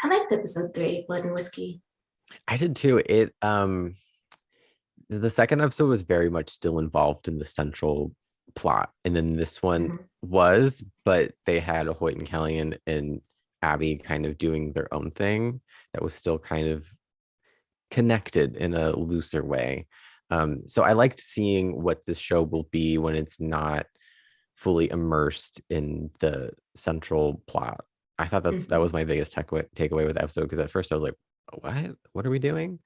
I liked episode 3, Blood and Whiskey. I did too. It the second episode was very much still involved in the central plot, and then this one Mhm. was, but they had a Hoyt and Kelly and Abby kind of doing their own thing that was still kind of connected in a looser way. So I liked seeing what this show will be when it's not fully immersed in the central plot. I thought that was Mhm. my biggest takeaway with the episode, because at first I was like, what are we doing?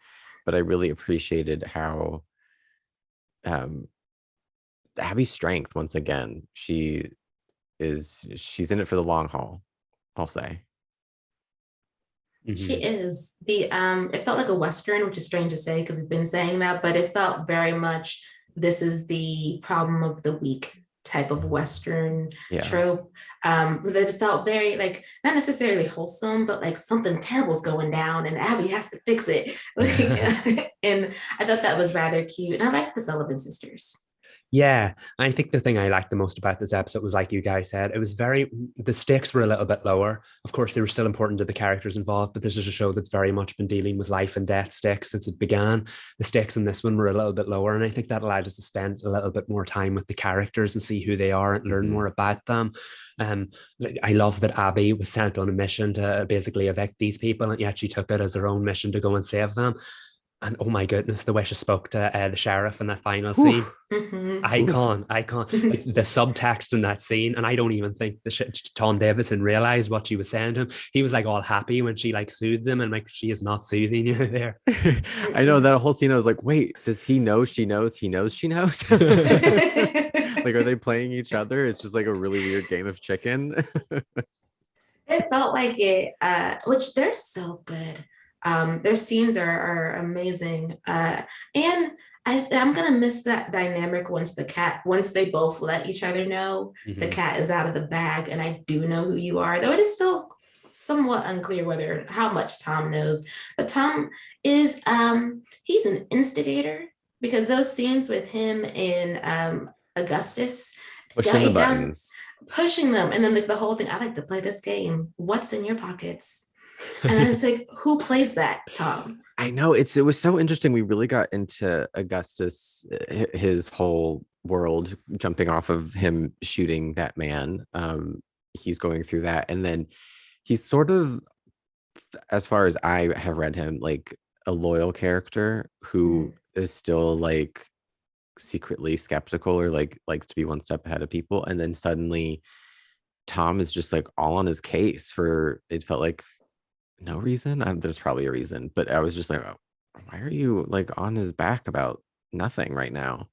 But I really appreciated how um Abby's strength once again. She's in it for the long haul, I'll say. She Hmm. is. It felt like a Western, which is strange to say because we've been saying that, but it felt very much this is the problem of the week type of Western Yeah. trope. That it felt very like not necessarily wholesome, but like something terrible's going down and Abby has to fix it. And I thought that was rather cute. And I like the Sullivan sisters. Yeah, I think the thing I liked the most about this episode was, like you guys said, it was the stakes were a little bit lower. Of course, they were still important to the characters involved, but this is a show that's very much been dealing with life and death stakes since it began. The stakes in this one were a little bit lower, and I think that allowed us to spend a little bit more time with the characters and see who they are and learn Mhm. more about them. I love that Abby was sent on a mission to basically evict these people, and yet she took it as her own mission to go and save them. And oh my goodness, the way she spoke to the sheriff in that final Whew. scene, Mhm. Oof. icon. Like the subtext in that scene, and I don't even think Tom Davidson realized what she was saying to him. He was like all happy when she like soothed him, and like she is not soothing you there. I know Mm-mm. that whole scene. I was like, wait, does he know she knows he knows she knows? Like, are they playing each other? It's just like a really weird game of chicken. It felt like it, which they're so good. Their scenes are amazing. And I'm gonna miss that dynamic once they both let each other know the Mhm. cat is out of the bag and I do know who you are, though it is still somewhat unclear whether how much Tom knows. But Tom is he's an instigator because those scenes with him and Augustus Pushing the down buttons. pushing them. And then like the whole thing, I like to play this game. What's in your pockets? And I was like, who plays that, Tom? I know it was so interesting. We really got into Augustus, his whole world, jumping off of him shooting that man. He's going through that, and then he's sort of, as far as I have read him, like a loyal character who Mhm. is still like secretly skeptical, or like likes to be one step ahead of people, and then suddenly Tom is just like all on his case for, it felt like, no reason. There's probably a reason, but I was just like, oh, why are you like on his back about nothing right now?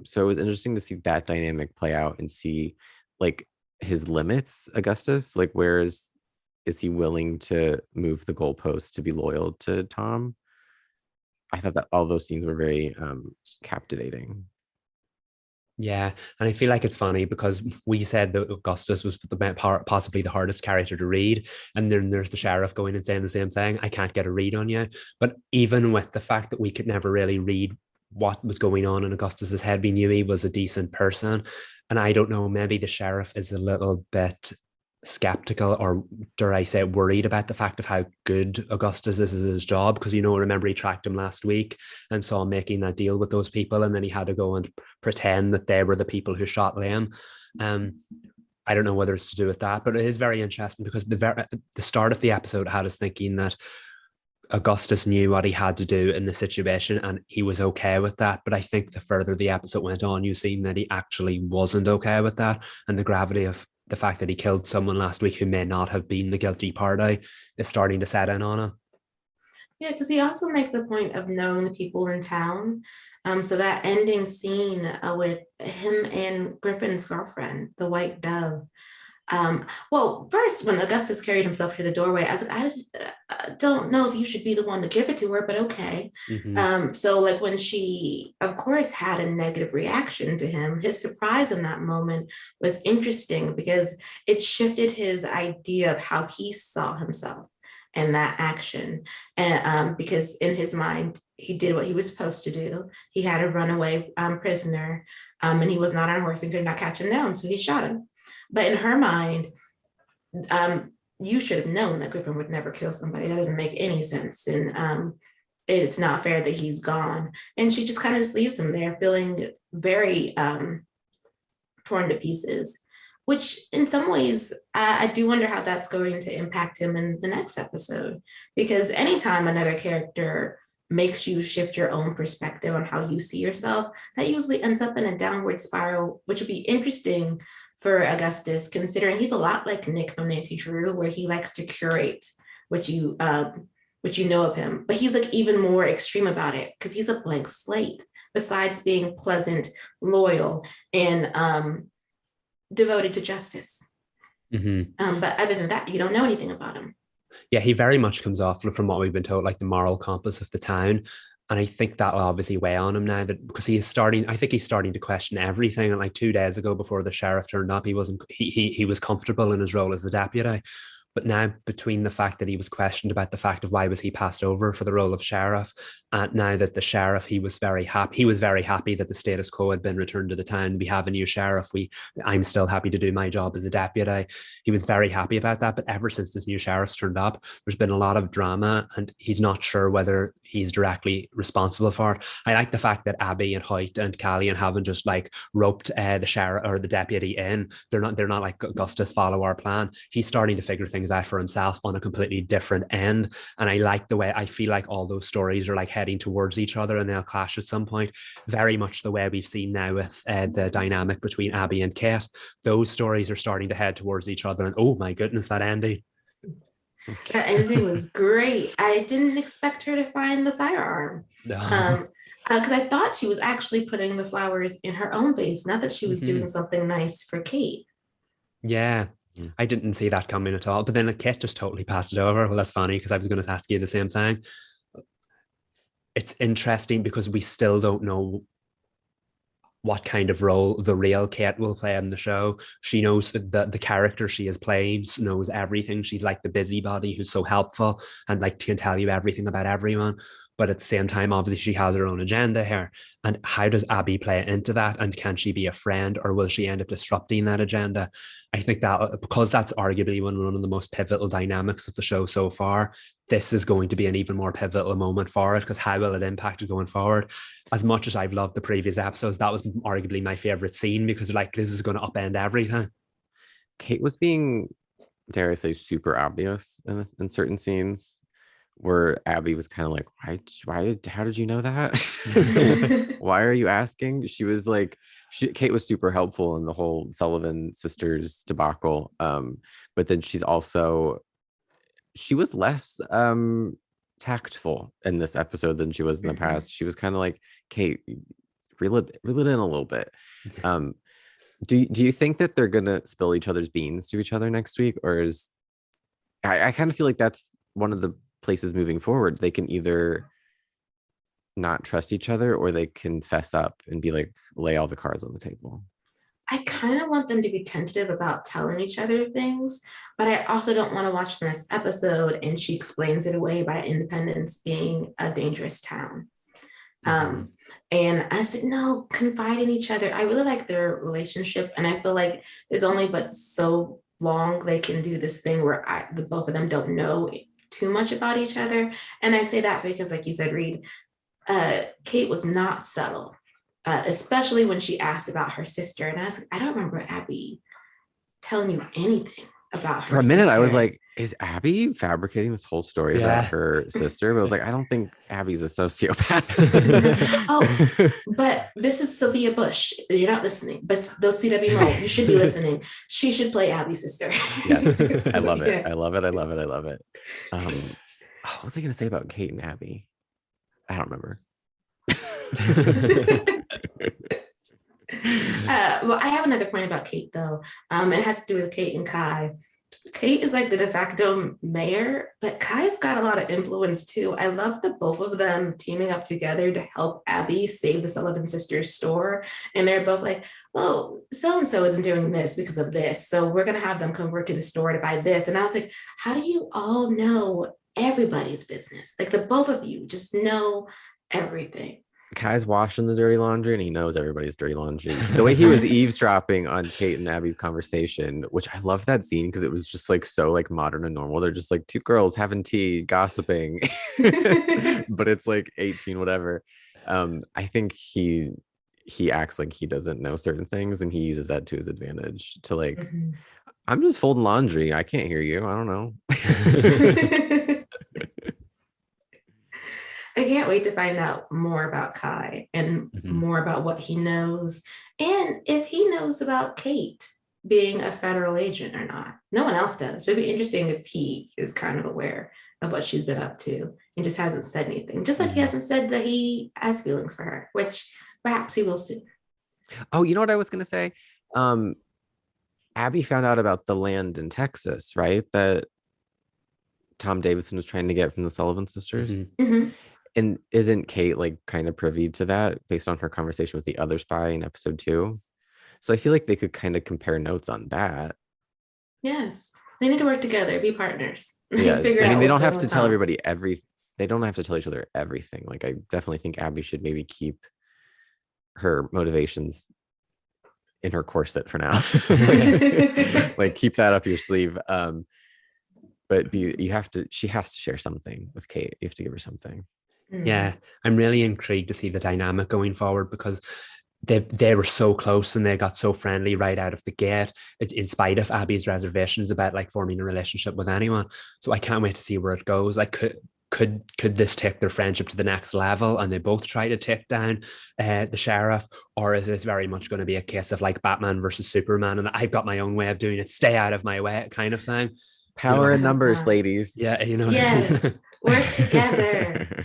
So it was interesting to see that dynamic play out and see like his limits, Augustus. Like, is he willing to move the goalpost to be loyal to Tom? I thought that all those scenes were very captivating. Yeah, and I feel like it's funny because we said that Augustus was possibly the hardest character to read, and then there's the sheriff going and saying the same thing. I can't get a read on you. But even with the fact that we could never really read what was going on in Augustus's head, we knew he was a decent person. And I don't know, maybe the sheriff is a little bit skeptical, or dare I say worried about the fact of how good Augustus is at his job, because remember he tracked him last week and saw him making that deal with those people, and then he had to go and pretend that they were the people who shot Liam. um I don't know whether it's to do with that, but it is very interesting because the start of the episode had us thinking that Augustus knew what he had to do in the situation and he was okay with that. But I think the further the episode went on, you've seen that he actually wasn't okay with that. And the gravity of the fact that he killed someone last week who may not have been the guilty party is starting to set in on him. Yeah, because he also makes a point of knowing the people in town. So that ending scene with him and Griffin's girlfriend, the white dove. Well, first, when Augustus carried himself to the doorway, I was like, I just don't know if you should be the one to give it to her, but okay. Mm-hmm. So, like, when she, of course, had a negative reaction to him, his surprise in that moment was interesting because it shifted his idea of how he saw himself and that action. And because in his mind, he did what he was supposed to do. He had a runaway prisoner, and he was not on a horse and could not catch him down, so he shot him. But in her mind, um, you should have known that Griffin would never kill somebody. That doesn't make any sense. And it's not fair that he's gone. And she just kind of just leaves him there feeling very torn to pieces, which in some ways, I do wonder how that's going to impact him in the next episode. Because anytime another character makes you shift your own perspective on how you see yourself, that usually ends up in a downward spiral, which would be interesting for Augustus, considering he's a lot like Nick from Nancy Drew, where he likes to curate what you know of him, but he's like even more extreme about it because he's a blank slate. Besides being pleasant, loyal, and devoted to justice. But other than that, you don't know anything about him. Yeah, he very much comes off from what we've been told, like the moral compass of the town. And I think that'll obviously weigh on him now that because he's starting to question everything. And like 2 days ago before the sheriff turned up, he was comfortable in his role as the deputy. But now between the fact that he was questioned about the fact of why was he passed over for the role of sheriff, and now that the sheriff, he was very happy that the status quo had been returned to the town. We have a new sheriff. I'm still happy to do my job as a deputy. He was very happy about that. But ever since this new sheriff's turned up, there's been a lot of drama and he's not sure whether he's directly responsible for it. I like the fact that Abby and Hoyt and Callie and haven't just like roped the sheriff or the deputy in. They're not like Augustus, follow our plan. He's starting to figure things out for himself on a completely different end. And I like the way I feel like all those stories are like heading towards each other and they'll clash at some point. Very much the way we've seen now with the dynamic between Abby and Kate. Those stories are starting to head towards each other. And oh my goodness, that ending. That ending was great. I didn't expect her to find the firearm. No. Because I thought she was actually putting the flowers in her own vase, not that she was doing something nice for Kate. Yeah. I didn't see that coming at all. But then Kate just totally passed it over. Well, that's funny because I was going to ask you the same thing. It's interesting because we still don't know what kind of role the real Kate will play in the show. She knows that the character she is playing knows everything. She's like the busybody who's so helpful and like can tell you everything about everyone. But at the same time, obviously, she has her own agenda here. And how does Abby play into that? And can she be a friend or will she end up disrupting that agenda? I think that because that's arguably one of the most pivotal dynamics of the show so far, this is going to be an even more pivotal moment for it because how will it impact it going forward? As much as I've loved the previous episodes, that was arguably my favorite scene because like this is going to upend everything. Kate was being, dare I say, super obvious in certain scenes where Abby was kind of like, how did you know that? Why are you asking? She was like, Kate was super helpful in the whole Sullivan sisters debacle. But then she was less tactful in this episode than she was in the past. She was kind of like, Kate, reel it in a little bit. Do you think that they're gonna spill each other's beans to each other next week? Or is I kind of feel like that's one of the places moving forward. They can either not trust each other or they can fess up and be like, lay all the cards on the table. I kind of want them to be tentative about telling each other things, but I also don't want to watch the next episode and she explains it away by Independence being a dangerous town. And I said, no, confide in each other. I really like their relationship. And I feel like there's only but so long they can do this thing where the both of them don't know too much about each other. And I say that because, like you said, Reed, Kate was not subtle, especially when she asked about her sister. And I was like, I don't remember Abby telling you anything about her. For a minute, I was like, is Abby fabricating this whole story about her sister? But I was like, I don't think Abby's a sociopath. Oh, but this is Sophia Bush. You're not listening. But those CW Mo, you should be listening. She should play Abby's sister. Yes, I love it. Yeah. I love it. I love it. I love it. What was I going to say about Kate and Abby? I don't remember. Well, I have another point about Kate, though. It has to do with Kate and Kai. Kate is like the de facto mayor, but Kai's got a lot of influence too. I love the both of them teaming up together to help Abby save the Sullivan sisters store. And they're both like, well, so-and-so isn't doing this because of this. So we're going to have them come over to the store to buy this. And I was like, how do you all know everybody's business? Like the both of you just know everything. Kai's washing the dirty laundry and he knows everybody's dirty laundry. The way he was eavesdropping on Kate and Abby's conversation, which I love that scene because it was just like so like modern and normal. They're just like two girls having tea, gossiping, but it's like 18, whatever. I think he acts like he doesn't know certain things and he uses that to his advantage to like, Mhm. I'm just folding laundry. I can't hear you. I don't know. I can't wait to find out more about Kai and Mhm. more about what he knows and if he knows about Kate being a federal agent or not. No one else does. It'd be interesting if he is kind of aware of what she's been up to and just hasn't said anything. Just like he Mhm. hasn't said that he has feelings for her, which perhaps he will soon. Oh, you know what I was gonna say? Um, Abby found out about the land in Texas, right? That Tom Davidson was trying to get from the Sullivan sisters. Mhm. Mhm. And isn't Kate like kind of privy to that based on her conversation with the other spy in episode 2? So I feel like they could kind of compare notes on that. Yes. They need to work together, be partners, Yeah. figure I mean, out they what's don't going have on to with tell Tom. everybody they don't have to tell each other everything. Like I definitely think Abby should maybe keep her motivations in her corset for now. Like keep that up your sleeve. But you have to she has to share something with Kate. You have to give her something. Yeah, Mhm. I'm really intrigued to see the dynamic going forward because they were so close and they got so friendly right out of the gate, in spite of Abby's reservations about like forming a relationship with anyone. So I can't wait to see where it goes. Like, could this take their friendship to the next level and they both try to take down the sheriff, or is this very much going to be a case of like Batman versus Superman and I've got my own way of doing it, stay out of my way kind of thing? You Power know, I in hope numbers, not. ladies. yeah, you know. Yes, work together.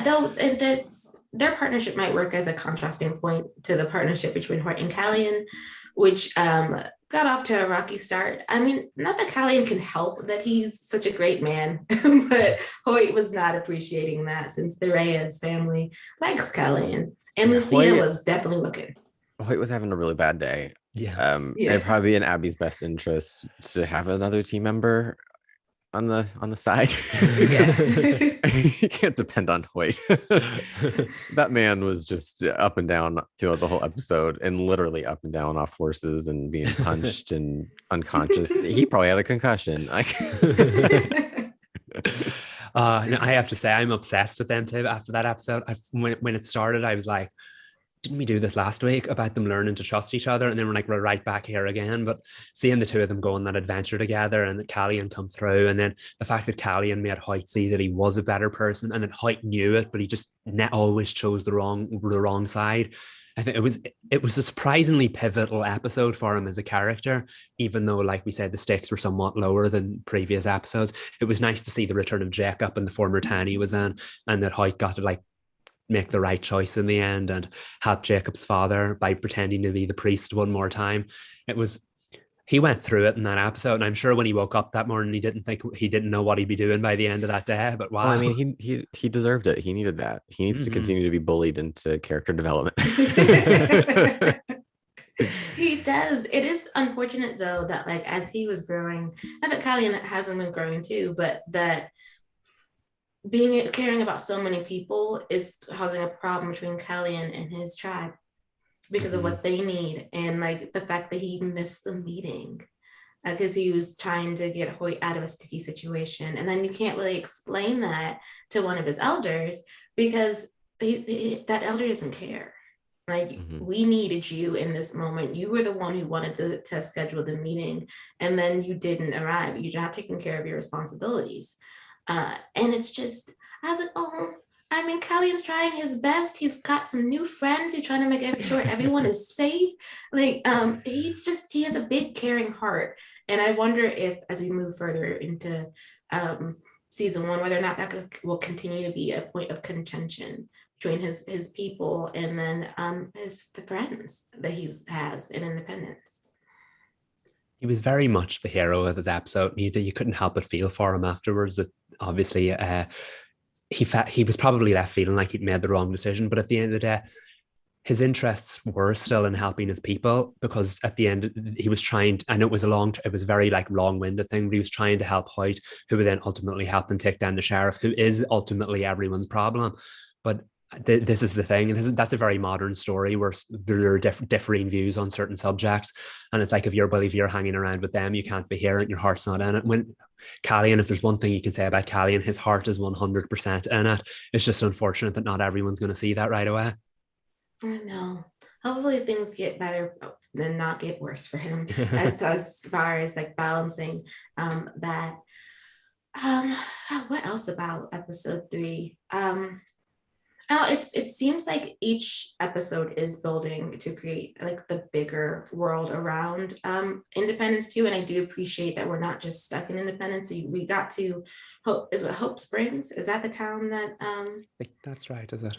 Though and that's their partnership might work as a contrasting point to the partnership between Hoyt and Callian, which got off to a rocky start. I mean, not that Callian can help that he's such a great man, but Hoyt was not appreciating that since the Reyes family likes Callian. And Yeah, Lucina Hoyt was definitely looking. Hoyt was having a really bad day. yeah. Yeah. It'd probably be in Abby's best interest to have another team member on the side. Yeah. Because you can't depend on Hoyt. That man was just up and down throughout the whole episode and literally up and down off horses and being punched and unconscious. He probably had a concussion. No, I have to say, I'm obsessed with them too. After that episode, when it started, I was like, didn't we do this last week about them learning to trust each other? And then we're like, we're right back here again. But seeing the two of them go on that adventure together and that Callian come through, and then the fact that Callian made Hoyt see that he was a better person and that Hoyt knew it, but he just always chose the wrong side. I think it was a surprisingly pivotal episode for him as a character, even though, like we said, the stakes were somewhat lower than previous episodes. It was nice to see the return of Jacob and the former town he was in, and that Hoyt got to like make the right choice in the end and help Jacob's father by pretending to be the priest one more time. It was He went through it in that episode, and I'm sure when he woke up that morning, he didn't know what he'd be doing by the end of that day. But Well, I wow. mean, he deserved it. He needed that. He needs to Mhm. continue to be bullied into character development. He does. It is unfortunate though that like as he was growing, not that Callian hasn't been growing too, but that being caring about so many people is causing a problem between Callian and his tribe because of Mhm. what they need and like the fact that he missed the meeting because he was trying to get Hoyt out of a sticky situation, and then you can't really explain that to one of his elders because that elder doesn't care. Like, Mhm. we needed you in this moment. You were the one who wanted to schedule the meeting, and then you didn't arrive. You're not taking care of your responsibilities. And it's just, I was like, oh, I mean, Callian's trying his best. He's got some new friends. He's trying to make sure everyone is safe. Like, he has a big caring heart. And I wonder if, as we move further into season one, whether or not that will continue to be a point of contention between his people and then his the friends that he has in Independence. He was very much the hero of his episode. You couldn't help but feel for him afterwards. That obviously, he was probably left feeling like he'd made the wrong decision. But at the end of the day, his interests were still in helping his people, because at the end he was trying. I know it was very like long-winded thing, but he was trying to help Hoyt, who would then ultimately help them take down the sheriff, who is ultimately everyone's problem. But This is the thing, and that's a very modern story where there are differing views on certain subjects, and it's like if you're hanging around with them, you can't be here, and your heart's not in it. When Callian, if there's one thing you can say about Callian, his heart is 100% in it. It's just unfortunate that not everyone's going to see that right away. I know. Hopefully things get better than not get worse for him as far as like balancing that. Um, what else about episode 3? It seems like each episode is building to create like the bigger world around Independence too, and I do appreciate that we're not just stuck in Independence. We got to Hope Springs? Is that the town that? I think that's right. Is it?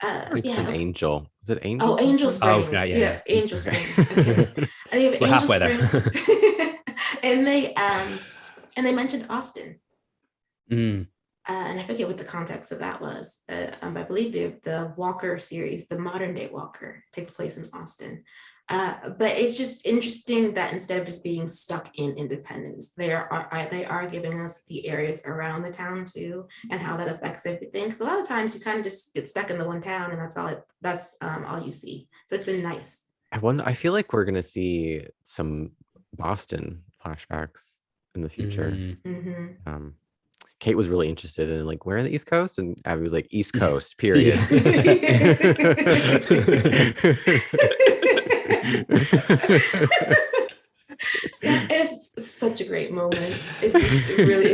It's Yeah. an Angel. Is it Angel? Oh, Angel Oh, Springs. yeah. Angel Springs. Okay. I think We're Angel halfway there. Springs. and they mentioned Austin. And I forget what the context of that was. I believe the Walker series, the modern day Walker, takes place in Austin. But it's just interesting that instead of just being stuck in Independence, they are giving us the areas around the town too, and how that affects everything. Because a lot of times you kind of just get stuck in the one town, and that's all you see. So it's been nice. I feel like we're gonna see some Boston flashbacks in the future. Mm-hmm. Kate was really interested in like where in the East Coast, and Abby was like East Coast, period. That is such a great moment.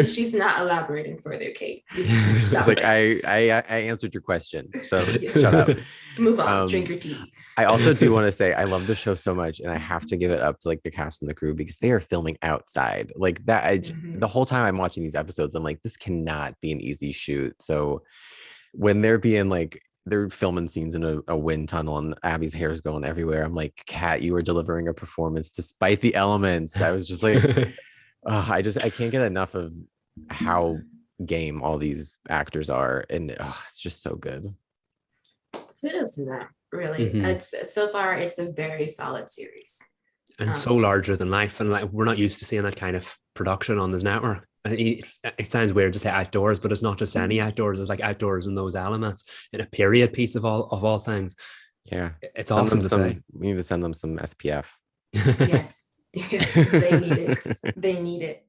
She's not elaborating further, Kate. She's like, I answered your question, so shut up. Move on, drink your tea. I also do want to say I love the show so much, and I have to give it up to like the cast and the crew because they are filming outside like that. The whole time I'm watching these episodes, I'm like, this cannot be an easy shoot. So when they're filming scenes in a wind tunnel and Abby's hair is going everywhere, I'm like, Kat, you were delivering a performance despite the elements. I was just like, I can't get enough of how game all these actors are, and it's just so good. Kudos to that. Really, it's so far it's a very solid series, and so larger than life, and like we're not used to seeing that kind of production on this network. It sounds weird to say outdoors, but it's not just any outdoors. It's like outdoors in those elements in a period piece of all things. Yeah, it's awesome to say. We need to send them some SPF. Yes, they need it. They need it.